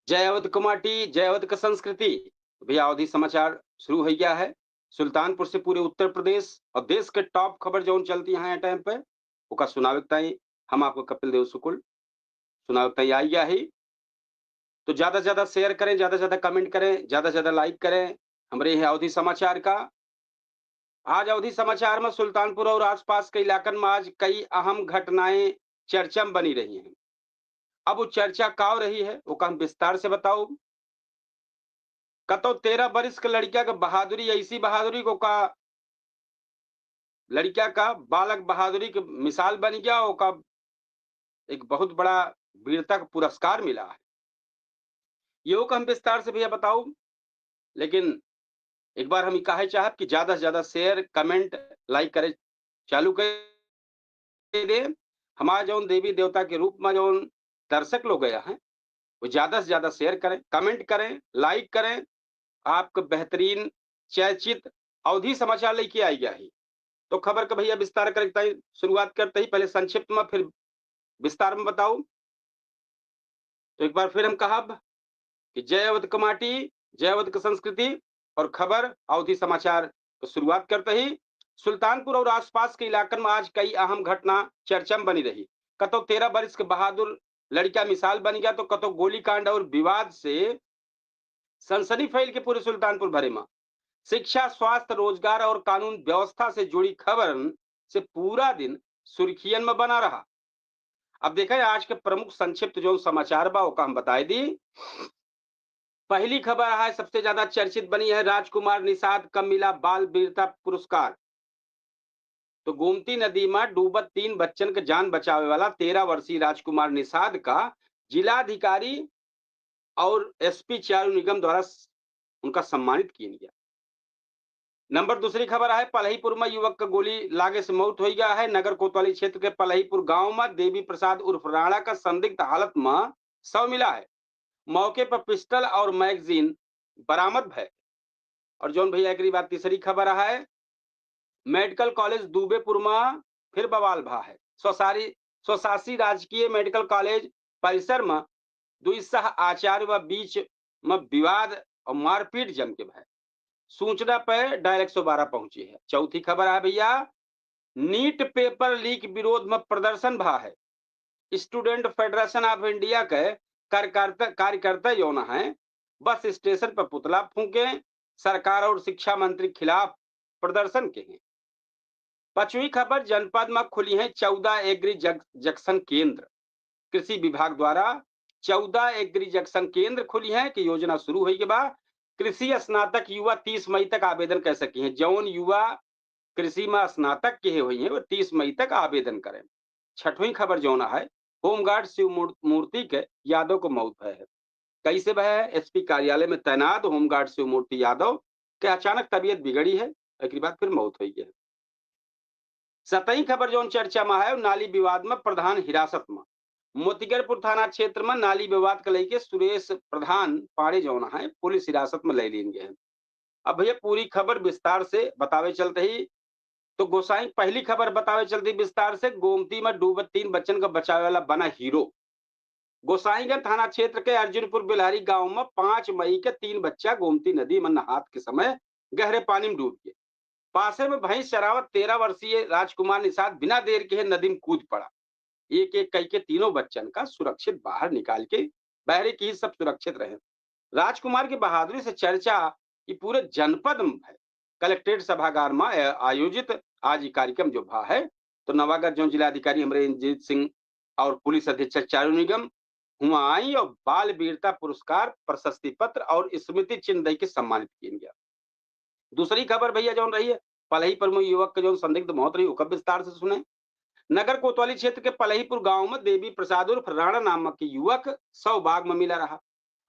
जय अवध कुमाटी, जय अवध का संस्कृति। भैया अवधि समाचार शुरू हो गया है। सुल्तानपुर से पूरे उत्तर प्रदेश और देश के टॉप खबर जौन चलती हैं टाइम पे ओका सुनावे ताई हम आपको कपिल देव शुक्ल सुनावे ताई आई गया ही। तो ज्यादा से ज्यादा शेयर करें, ज्यादा से ज्यादा कमेंट करें, ज्यादा से ज्यादा लाइक करें हमारे यह अवधि समाचार का। आज अवधि समाचार में सुल्तानपुर और आसपास के इलाकन में आज कई अहम घटनाएं चर्चा में बनी रही हैं। अब वो चर्चा का हो रही है वो का हम विस्तार से बताओ। कतो 13 बरिस के लड़किया के बहादुरी, ऐसी बहादुरी को का लड़किया का बालक बहादुरी की मिसाल बन गया, ओका एक बहुत बड़ा वीरता का पुरस्कार मिला है। यो का हम विस्तार से भैया बताओ। लेकिन एक बार हम कहे चाहब कि ज्यादा से ज्यादा शेयर कमेंट लाइक करे चालू कर दे। हमारा जौन देवी देवता के रूप में जौन दर्शक लोग गया है वो ज्यादा से ज्यादा शेयर करें, कमेंट करें, लाइक करें। आपको बेहतरीन चर्चित अवधि समाचार लेके आई गया है। तो खबर का भैया विस्तार करता ही शुरुआत करते ही पहले संक्षिप्त में फिर विस्तार में बताऊं। तो एक बार फिर हम कहब कि जय अवध कमाटी, जय अवध की संस्कृति और खबर अवधि समाचार को शुरुआत करते ही सुल्तानपुर और आसपास के इलाकन में आज कई अहम घटना चर्चा में बनी रही। कतो 13 बरिस के बहादुर लड़का मिसाल बन गया, तो कतो गोलीकांड और विवाद से सनसनी फैल के पूरे सुल्तानपुर भरे में शिक्षा, स्वास्थ्य, रोजगार और कानून व्यवस्था से जुड़ी खबर से पूरा दिन सुर्खियन में बना रहा। अब देखें आज के प्रमुख संक्षिप्त जो समाचार बा ओका हम बताए दी। पहली खबर है सबसे ज्यादा चर्चित बनी है, राजकुमार निषाद कब मिला बाल वीरता पुरस्कार। तो गोमती नदी में डूबत 3 बच्चन के जान बचावे वाला 13 वर्षीय राजकुमार निषाद का जिलाधिकारी और एसपी चारू निगम द्वारा उनका सम्मानित किया गया। नंबर दूसरी खबर है, पलहीपुर में युवक का गोली लागे से मौत हो गया है। नगर कोतवाली क्षेत्र के पलहीपुर गांव में देवी प्रसाद उर्फ राणा का संदिग्ध हालत में शव मिला है। मौके पर पिस्टल और मैगजीन बरामद है। और जौन भैया एक बात तीसरी खबर है, मेडिकल कॉलेज दूबेपुर में फिर बवाल भा है। स्वशासी राजकीय मेडिकल कॉलेज परिसर में दुई सह आचार्य व बीच में विवाद और मारपीट जम के भय। सूचना पर डायल 112 पहुंची है। चौथी खबर है भैया, नीट पेपर लीक विरोध में प्रदर्शन भा है। स्टूडेंट फेडरेशन ऑफ इंडिया के कार्यकर्ता जो न है बस स्टेशन पर पुतला फूके, सरकार और शिक्षा मंत्री खिलाफ प्रदर्शन के हैं। पांचवी खबर, जनपद में खुली है 14 एग्री जंक्शन केंद्र। कृषि विभाग द्वारा 14 एग्री जंक्शन केंद्र खुली है कि योजना शुरू हुई के बाद कृषि स्नातक युवा 30 मई तक आवेदन कर सके हैं। जौन युवा कृषि में स्नातक के हुई हैं वो 30 मई तक आवेदन करें। छठवीं खबर जो है, होमगार्ड शिव मूर्ति के यादव को मौत भय है। कैसे भय है? एसपी कार्यालय में तैनात होमगार्ड शिव मूर्ति यादव के अचानक तबीयत बिगड़ी है, एक बाद फिर मौत हुई है। सतही खबर जो चर्चा में है, नाली विवाद में प्रधान हिरासत में। मोतीगरपुर थाना क्षेत्र में नाली विवाद को लेकर सुरेश प्रधान पाड़े जो है पुलिस हिरासत में ले लिए गए। अब भैया पूरी खबर विस्तार से बतावे चलते ही तो गोसाई पहली खबर बतावे चलती विस्तार से, गोमती में डूबत 3 बच्चन का बचावे वाला बना हीरो। गोसाईगंज थाना क्षेत्र के अर्जुनपुर बिलहरी गांव में 5 मई के 3 बच्चा गोमती नदी में नहात के समय गहरे पानी में डूब गए। पासे में भैंस चरावत 13 वर्षीय राजकुमार निषाद बिना देर के नदी में कूद पड़ा। एक एक कई के तीनों बच्चन का सुरक्षित बाहर निकाल के बहरे की सब सुरक्षित रहे। राजकुमार की बहादुरी से चर्चा ये पूरे जनपद में है। कलेक्ट्रेट सभागार में आयोजित आज ये कार्यक्रम जो भा है, तो नवागढ़ जो जिलाधिकारी हमारे इंद्रजीत सिंह और पुलिस अधीक्षक चारू निगम हुआ आई और बाल वीरता पुरस्कार, प्रशस्ति पत्र और स्मृति चिन्ह दे के सम्मानित किया गया। दूसरी खबर भैया जो रही है, पलही पर युवक के जो संदिग्ध मौत रही उसका विस्तार से सुने। नगर कोतवाली क्षेत्र के पलहीपुर गांव में देवी प्रसाद उर्फ राणा नामक युवक शव बाग में मिला रहा।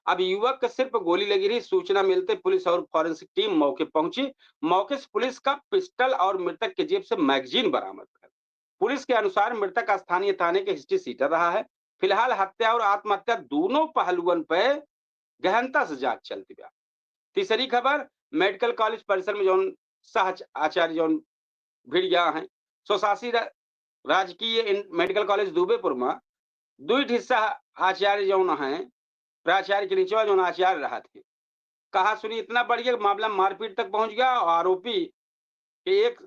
अब युवक के सिर पर गोली लगी रही। सूचना मिलते पुलिस और फॉरेंसिक टीम मौके पहुंची। मौके से पुलिस का पिस्टल और मृतक के जेब से मैगजीन बरामद कर। पुलिस के अनुसार मृतक स्थानीय थाने के हिस्ट्री सीटर रहा है। फिलहाल हत्या और आत्महत्या दोनों पहलुओं पर गहनता से जांच चलती है। तीसरी खबर, मेडिकल कॉलेज परिसर में जो सह आचार्य जो भिड़ गया है। स्वशासी राजकीय मेडिकल कॉलेज दूबेपुर में दुई हिस्सा आचार्य जो है प्राचार्य के नीचे जो आचार्य रहा थे। कहा सुनी इतना बढ़ गया मामला मारपीट तक पहुंच गया और आरोपी के एक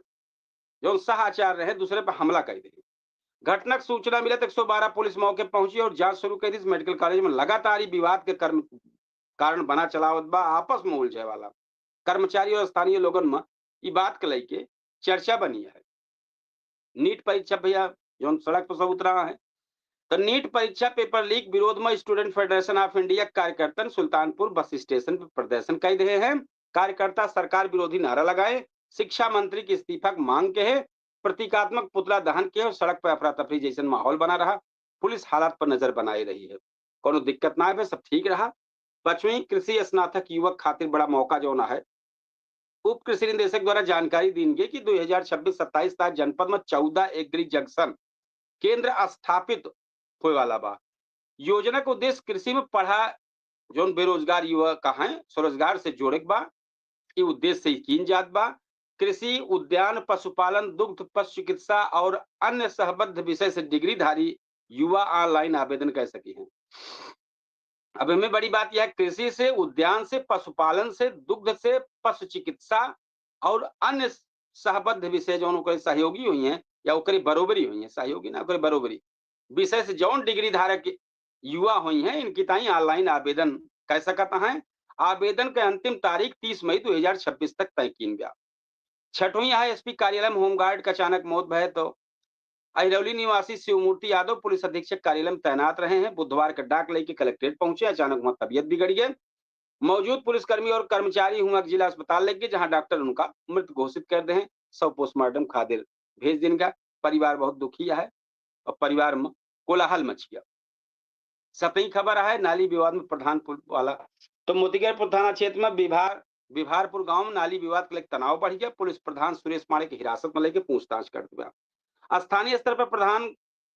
जो सह आचार्य रहे दूसरे पर हमला कर दिया। घटना की सूचना मिले तो 112 पुलिस मौके पर पहुंची और जांच शुरू कर दी। इस मेडिकल कॉलेज में लगातार ही विवाद के कारण बना चलावत बा आपस में उलझे वाला कर्मचारी और स्थानीय लोगन में ई बात के लेके चर्चा बनी है। नीट परीक्षा भैया जो सड़क पर सब उतरा है तो नीट परीक्षा पेपर लीक विरोध में स्टूडेंट फेडरेशन ऑफ इंडिया कार्यकर्ता सुल्तानपुर बस स्टेशन पर प्रदर्शन कर रहे हैं। कार्यकर्ता सरकार विरोधी नारा लगाए, शिक्षा मंत्री के इस्तीफा की मांग के है, प्रतीकात्मक पुतला दहन के और सड़क पर अफरा तफरी जैसा माहौल बना रहा। पुलिस हालात पर नजर बनाए रही है, कोनो दिक्कत ना है, सब ठीक रहा। 5वीं कृषि स्नातक युवक खातिर बड़ा मौका जो ना है। उप कृषि निदेशक द्वारा जानकारी दी गई कि 2026-27 तक जनपद में 14 एग्री जंक्शन केंद्र स्थापित होए वाला बा। योजना का उद्देश्य कृषि में पढ़ा जो बेरोजगार युवक का है स्वरोजगार से जोड़े के बा। ई उद्देश्य से कीन जात बा। कृषि, उद्यान, पशुपालन, दुग्ध, पशु चिकित्सा और अन्य सहबद्ध विषय से डिग्रीधारी युवा ऑनलाइन आवेदन कर सके हैं। अब इनमें बड़ी बात यह है कृषि से, उद्यान से, पशुपालन से, दुग्ध से, पशु चिकित्सा और अन्य सहबद्ध विषय जो उनके सहयोगी हुई हैं या ओकरी बरोबरी हुई है, सहयोगी ना ओकरी बरोबरी विषय से जौन डिग्री धारक युवा हुई हैं इनकी ताई ऑनलाइन आवेदन कर सकत हैं। आवेदन के अंतिम तारीख 30 मई 2026 तक तय की गया। छठवीं एसपी कार्यालय में होमगार्ड का अचानक मौत भय तो अहिरौली निवासी शिवमूर्ति यादव पुलिस अधीक्षक कार्यालय में तैनात रहे हैं। बुधवार का डाक लेके कलेक्ट्रेट पहुंचे, अचानक वहां तबियत बिगड़ गई। मौजूद पुलिसकर्मी और कर्मचारी हुआ जिला अस्पताल ले गए जहां डॉक्टर उनका मृत घोषित कर दे हैं। सब पोस्टमार्टम खातिर भेज देंगे। परिवार बहुत दुखी है और परिवार में कोलाहल मच गया। सतही खबर है नाली विवाद में प्रधानपुर वाला तो मोतीगढ़पुर थाना क्षेत्र में विभारपुर गांव में नाली विवाद के लेकर तनाव बढ़ गया। पुलिस प्रधान सुरेश पांडे की हिरासत में लेकर पूछताछ कर दिया। स्थानीय स्तर पर प्रधान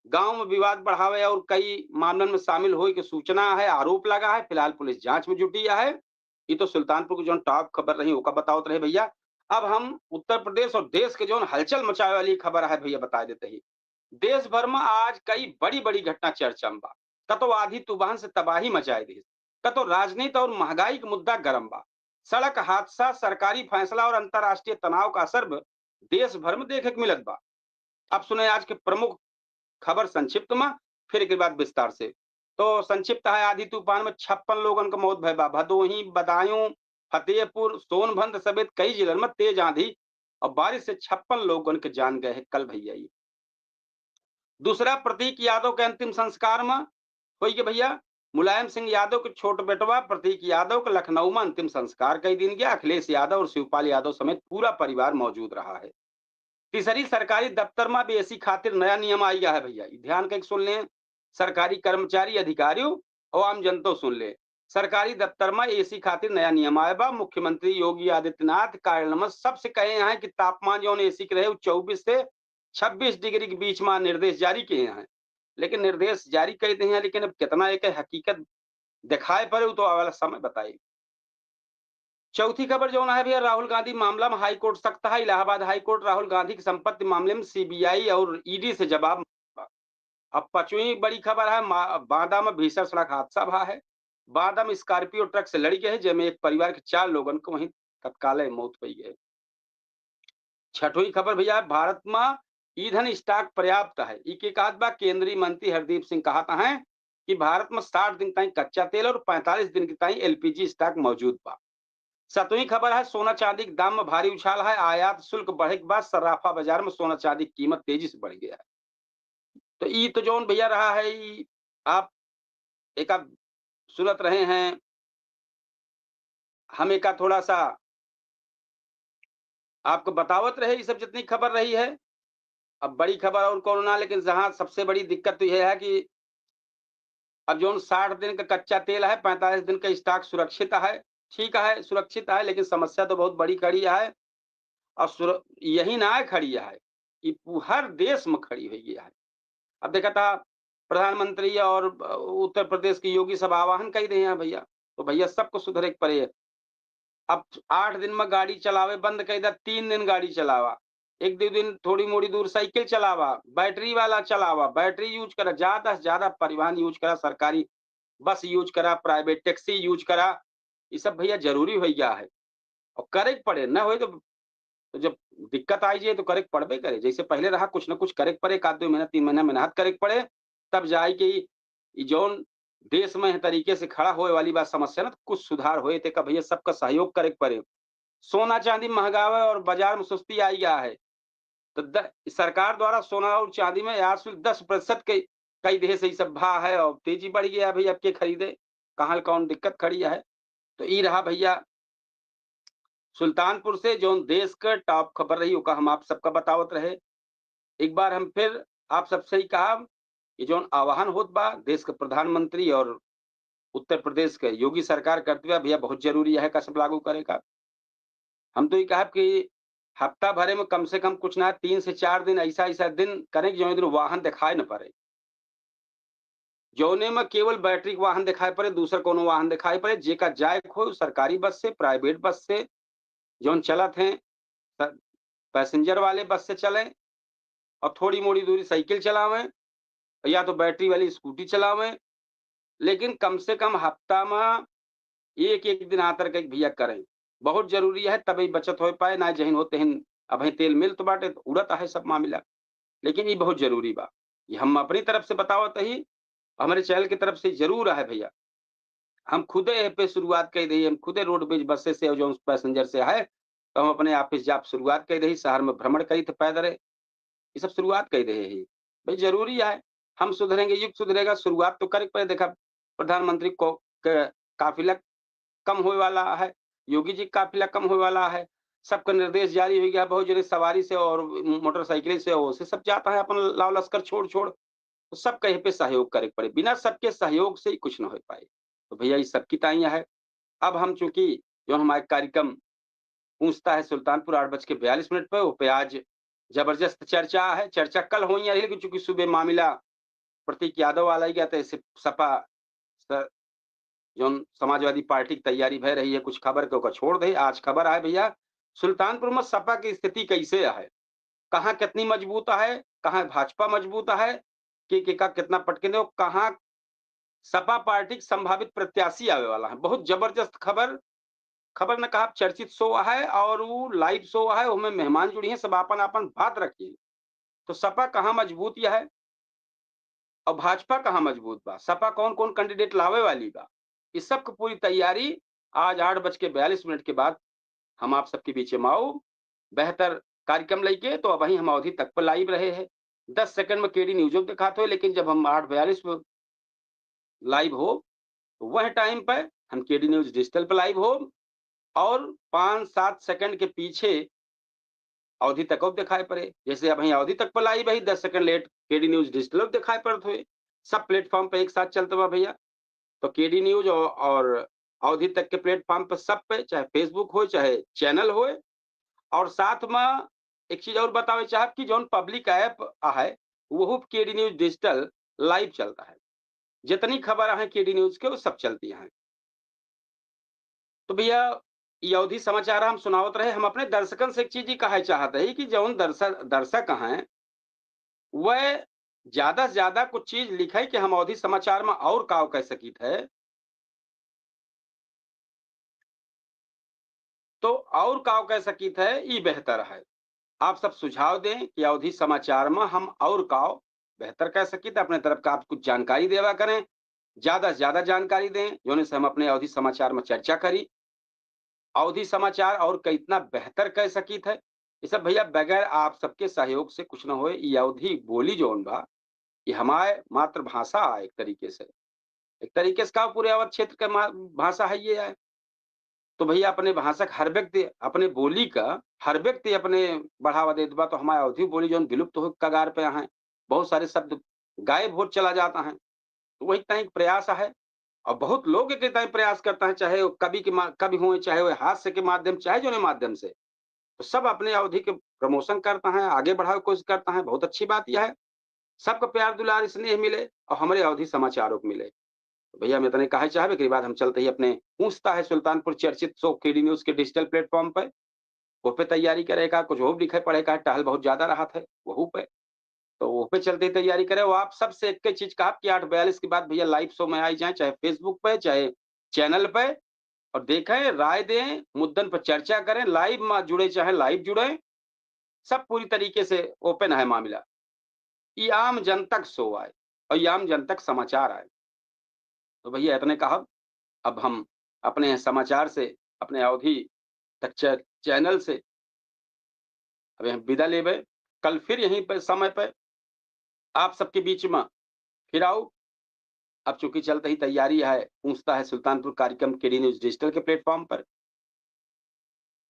गांव में विवाद बढ़ावे और कई मामलों में शामिल हो की सूचना है, आरोप लगा है। फिलहाल पुलिस जांच में जुटी है। ये तो सुल्तानपुर की जो टॉप खबर रही वो बताओ रहे भैया। अब हम उत्तर प्रदेश और देश के जो हलचल मचाए वाली खबर है भैया बता देते ही। देश भर में आज कई बड़ी बड़ी घटना चर्चा में बा। कतो आधी तूफान से तबाही मचाए दी, कतो राजनीति और महंगाई का मुद्दा गरम बा। सड़क हादसा, सरकारी फैसला और अंतर्राष्ट्रीय तनाव का असर देश भर में देखे को मिलत बा। अब सुने आज के प्रमुख खबर संक्षिप्त में, फिर एक बाद विस्तार से। तो संक्षिप्त है आधी तूफान में 56 लोगों का मौत भय बा। भदोही, बदायूं, फतेहपुर, सोनभद्र समेत कई जिलों में तेज आंधी और बारिश से 56 लोगों के जान गए हैं कल भैया। दूसरा प्रतीक यादव के अंतिम संस्कार में हुई कि भैया मुलायम सिंह यादव के छोटे बेटवा प्रतीक यादव के लखनऊ में अंतिम संस्कार कई दिन गया। अखिलेश यादव और शिवपाल यादव समेत पूरा परिवार मौजूद रहा है। तीसरी सरकारी दफ्तर में भी एसी खातिर नया नियम आ गया है भैया। ध्यान करके सुन ले, सरकारी कर्मचारी, अधिकारियों और आम जनता सुन ले। सरकारी दफ्तर में एसी खातिर नया नियम आया बा। मुख्यमंत्री योगी आदित्यनाथ कार्यालय में सबसे कहे हैं कि तापमान जो एसी के रहे 24 से 26 डिग्री के बीच में निर्देश जारी किए हैं। लेकिन निर्देश जारी कर दिए हैं, लेकिन अब कितना एक हकीकत दिखाए पड़े तो वाला समय बताइए। चौथी खबर जो है भैया राहुल गांधी मामला में हाईकोर्ट सख्त है। इलाहाबाद हाईकोर्ट राहुल गांधी की संपत्ति मामले में सीबीआई और ईडी से जवाब। अब 5वीं बड़ी खबर है बांदा में भीषण सड़क हादसा हुआ है। बांदा में स्कॉर्पियो ट्रक से लड़ गए जिसमें एक परिवार के 4 लोगों को वहीं तत्काल मौत हुई है। छठवीं खबर भैया भारत में ईंधन स्टॉक पर्याप्त है। इके कहत बा केंद्रीय मंत्री हरदीप सिंह कहता है कि भारत में 60 दिन तक कच्चा तेल और 45 दिन तक एलपीजी स्टॉक मौजूद बा। 7वीं खबर है सोना चांदी के दाम में भारी उछाल है। आयात शुल्क बढ़े के बाद सर्राफा बाजार में सोना चांदी की कीमत तेजी से बढ़ गया है। तो ये तो जो भैया रहा है आप एक सुनत रहे हैं, हम एक थोड़ा सा आपको बतावत रहे ये सब जितनी खबर रही है। अब बड़ी खबर और कोरोना, लेकिन जहां सबसे बड़ी दिक्कत तो यह है कि अब जो 60 दिन का कच्चा तेल है, 45 दिन का स्टॉक सुरक्षित है। ठीक है, सुरक्षित है, लेकिन समस्या तो बहुत बड़ी खड़ी है। और यही ना है खड़ी है, ये हर देश में खड़ी हुई है। अब देखा था प्रधानमंत्री और उत्तर प्रदेश की योगी सब आह्वान कर रहे हैं भैया, तो भैया सबको सुधरे के पड़े। अब 8 दिन में गाड़ी चलावे बंद कर दिया, 3 दिन गाड़ी चलावा, 1-2 दिन थोड़ी मोड़ी दूर साइकिल चलावा, बैटरी वाला चलावा, बैटरी यूज करा, ज्यादा से ज्यादा परिवहन यूज करा, सरकारी बस यूज करा, प्राइवेट टैक्सी यूज करा, ये सब भैया जरूरी हो गया है। और करे के पड़े, ना होए तो जब दिक्कत आई जाए तो करे के पड़बे करे। जैसे पहले रहा कुछ न कुछ करे के पड़े, 1 आध 2 महीना 3 महीना मेहनत करे के पड़े, तब जाए के ई जौन देश में तरीके से खड़ा होए वाली बात समस्या ना, तो कुछ सुधार होए थे का भैया सबका सहयोग करे के पड़े। सोना चांदी महंगावा और बाजार में सुस्ती आई गया है। तो सरकार द्वारा सोना और चांदी में आज 10% के कई देश से सब भाव है और तेजी बढ़ गया भैया, अब के खरीदे कहाँ कौन दिक्कत खड़ी है। तो ये रहा भैया सुल्तानपुर से जो देश का टॉप खबर रही ओका हम आप सबका बतावत रहे। एक बार हम फिर आप सबसे ही कहा कि जो आह्वान होत बा देश के प्रधानमंत्री और उत्तर प्रदेश के योगी सरकार करते हुए भैया बहुत जरूरी है कसम लागू करेगा। हम तो ये कहा कि हफ्ता भरे में कम से कम कुछ ना 3 से 4 दिन ऐसा दिन करें कि जो दिन वाहन दिखाई न पड़े, जौने में केवल बैटरी के वाहन दिखाई पड़े, दूसरा कोनो वाहन दिखाई पड़े, जेका जाए हो सरकारी बस से, प्राइवेट बस से जौन चलत हैं, पैसेंजर वाले बस से चलें और थोड़ी मोड़ी दूरी साइकिल चलावें या तो बैटरी वाली स्कूटी चलावें, लेकिन कम से कम हफ्ता में एक दिन आतर के भैया करें, बहुत जरूरी है। तभी बचत हो पाए, ना जहिन होते हैं अब तेल मिल तो बाटे तो उड़त है सब मामला, लेकिन ये बहुत जरूरी बा। ये हम अपनी तरफ से बतावत ही, हमारे चैनल की तरफ से जरूर है भैया। हम खुदे ए पे शुरुआत कर दी, हम खुदे रोडवेज बसेस से और जो पैसेंजर से है, तो हम अपने ऑफिस जाप शुरुआत कर दी, शहर में भ्रमण करी तो पैदल ये सब शुरुआत कर रहे ही भाई जरूरी है। हम सुधरेंगे, युग सुधरेगा, शुरुआत तो करे पड़े। देखा प्रधानमंत्री को काफिला कम होने वाला है, योगी जी का काफिला कम होने वाला है, सबका निर्देश जारी हो गया, बहुत जने सवारी से और मोटरसाइकिल से हो से सब जाता है अपन लाव लश्कर छोड़ तो सब कहीं पे सहयोग करे पड़े, बिना सबके सहयोग से ही कुछ न हो पाए। तो भैया ये सबकी ताइयां है। अब हम चूंकि जो हमारे कार्यक्रम पूछता है सुल्तानपुर 8:42 पे, वो पे आज जबरदस्त चर्चा है। चर्चा कल हुई है, लेकिन चूंकि सुबह मामला प्रतीक यादव वाला ही गया था, इससे सपा जो समाजवादी पार्टी की तैयारी भय रही है कुछ खबर के ओकर छोड़ दे। आज खबर आए भैया सुल्तानपुर में सपा की स्थिति कैसे है, कहाँ कितनी मजबूत है, कहाँ भाजपा मजबूत है, के का कितना पटके दो, कहाँ सपा पार्टी के संभावित प्रत्याशी आवे वाला है। बहुत जबरदस्त खबर खबर ने कहा चर्चित शो है और वो लाइव शो है, उसमें मेहमान जुड़ी हैं, सब आपन आपन बात रखिए। तो सपा कहाँ मजबूत यह है और भाजपा कहाँ मजबूत बा, सपा कौन कौन कैंडिडेट लावे वाली बा, इस सब की पूरी तैयारी आज 8:42 के बाद हम आप सबके बीच में आओ बेहतर कार्यक्रम लेके। तो वही हम अवधि तक पर लाइव रहे हैं, 10 सेकंड में केडी न्यूज दिखाते हो, लेकिन जब हम 8:42 में लाइव हो तो वह टाइम पर हम केडी न्यूज डिजिटल पर लाइव हो और 5-7 सेकंड के पीछे अवधि तक अब दिखाई पड़े। जैसे अब अवधि तक पर लाइव है, 10 second late KD news digital दिखाई पड़ते हुए, सब प्लेटफॉर्म पे एक साथ चलते हुआ भैया। तो केडी न्यूज और अवधि तक के प्लेटफॉर्म पर सब पे, चाहे फेसबुक हो चाहे चैनल हो। और साथ में एक चीज और बतावे चाहब कि जो पब्लिक ऐप है वो केडी न्यूज डिजिटल लाइव चलता है, जितनी खबर है केडी न्यूज के वो सब चलती हैं। तो भैया ये अवधि समाचार हम सुनावत रहे। हम अपने दर्शकन से एक चीज ही कहा चाहते हैं कि जो दर्शक हैं वह ज्यादा से ज्यादा कुछ चीज लिखे कि हम अवधि समाचार में और का कह सकित है, तो और का कह सकित है ये बेहतर है। आप सब सुझाव दें कि अवधि समाचार में हम और का बेहतर कह सकित, अपने तरफ का आप कुछ जानकारी देवा करें, ज्यादा से ज्यादा जानकारी दें, जोने से हम अपने अवधि समाचार में चर्चा करी, अवधि समाचार और कितना बेहतर कह सकित है। ये सब भैया बगैर आप सबके सहयोग से कुछ न होए। ये अवधि बोली जोन बा ये हमारे मातृभाषा है, एक तरीके से का पूरे अवध क्षेत्र का भाषा है ये है। तो भैया अपने भाषा का हर व्यक्ति अपने बोली का हर व्यक्ति अपने बढ़ावा दे बा, तो हमारे अवधि बोली जो विलुप्त हो कगार पे हैं, बहुत सारे शब्द गायब हो चला जाता है। तो वही तय प्रयास है और बहुत लोग एक तय प्रयास करता है, चाहे वो कवि हुए, चाहे वो हास्य के माध्यम, चाहे जो माध्यम से, तो सब अपने अवधि के प्रमोशन करता है, आगे बढ़ाने की कोशिश करता है। बहुत अच्छी बात यह है, सबका प्यार दुलार स्नेह मिले और हमारे अवधि समाचारों को मिले। तो भैया मैं इतने कहा चाहे कि बाद हम चलते ही अपने पूछता है सुल्तानपुर चर्चित शो केडी न्यूज के डिजिटल प्लेटफॉर्म पे, वो पे तैयारी करेगा, कुछ और लिखे पड़ेगा, टहल बहुत ज्यादा रहा था वहू पे। तो वो पे चलते ही तैयारी करें। वो आप सबसे एक ही चीज कहा कि 8:42 के बाद भैया लाइव शो में आ जाए, चाहे फेसबुक पे चाहे चैनल पे, और देखें, राय दें, मुद्दन पर चर्चा करें, लाइव में जुड़े चाहे लाइव जुड़े, सब पूरी तरीके से ओपन है मामला। ये आम जन तक शो आए और ये आम जन तक समाचार आए। तो भैया इतने कहा, अब हम अपने समाचार से, अपने अवधि तक चैनल से अब हम विदा लेबे। कल फिर यहीं पे समय पे आप सबके बीच में फिर आऊँ। अब चूंकि चलते ही तैयारी है, पूछता है सुल्तानपुर कार्यक्रम केडी न्यूज डिजिटल के प्लेटफॉर्म पर,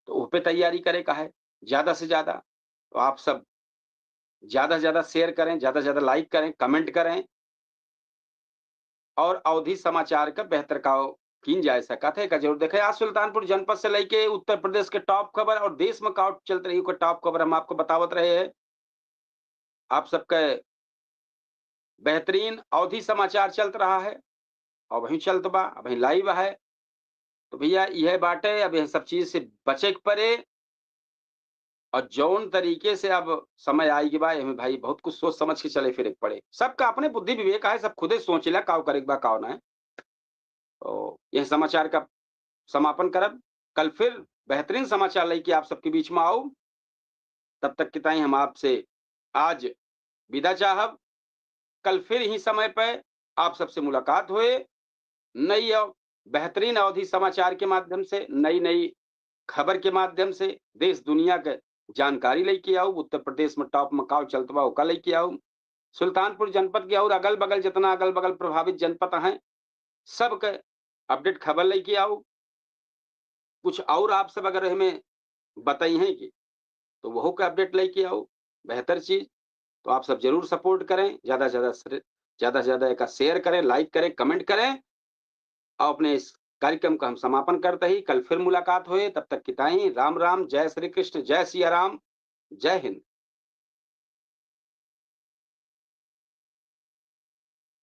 तो वो पे तैयारी करे का है ज्यादा से ज्यादा। तो आप सब ज्यादा से ज्यादा शेयर करें, ज्यादा से ज्यादा लाइक करें, कमेंट करें, और अवधि समाचार का बेहतर का कीन जाए सकत है का जरूर देखें। आज सुल्तानपुर जनपद से लेके उत्तर प्रदेश के टॉप खबर और देश में का चलते रही को टॉप खबर हम आपको बतावत रहे हैं। आप सबके बेहतरीन अवधि समाचार चलत रहा है और वहीं चलत बा, वहीं लाइव है। तो भैया यह बाटे, अब यह सब चीज से बचे के पड़े, और जौन तरीके से अब समय आएगी बा, एमे भाई बहुत कुछ सोच समझ के चले फिरे के पड़े। सबका अपने बुद्धि विवेक है, सब खुदे सोचेला काव करे के बा काव ना है। तो यह समाचार का समापन करब। कल फिर बेहतरीन समाचार लेके आप सबके बीच में आऊं। तब तक के ताई हम आपसे आज विदा चाहब। कल फिर ही समय पे आप सबसे मुलाकात हुए, नई और बेहतरीन अवधि समाचार के माध्यम से, नई नई खबर के माध्यम से देश दुनिया के जानकारी लेके आऊं। उत्तर प्रदेश में टॉप में काव चलत बा ओका लेके आऊं। सुल्तानपुर जनपद के और अगल बगल जितना अगल बगल प्रभावित जनपद हैं, सबके अपडेट खबर लेके आऊं। कुछ और आप सब अगर हमें बताई हैं कि, तो वह का अपडेट लेके आओ, बेहतर चीज। तो आप सब जरूर सपोर्ट करें, ज्यादा से ज्यादा एक शेयर करें, लाइक करें, कमेंट करें, और अपने इस कार्यक्रम का हम समापन करते ही कल फिर मुलाकात हुए। तब तक की ताई राम राम, जय श्री कृष्ण, जय सिया राम, जय हिंद।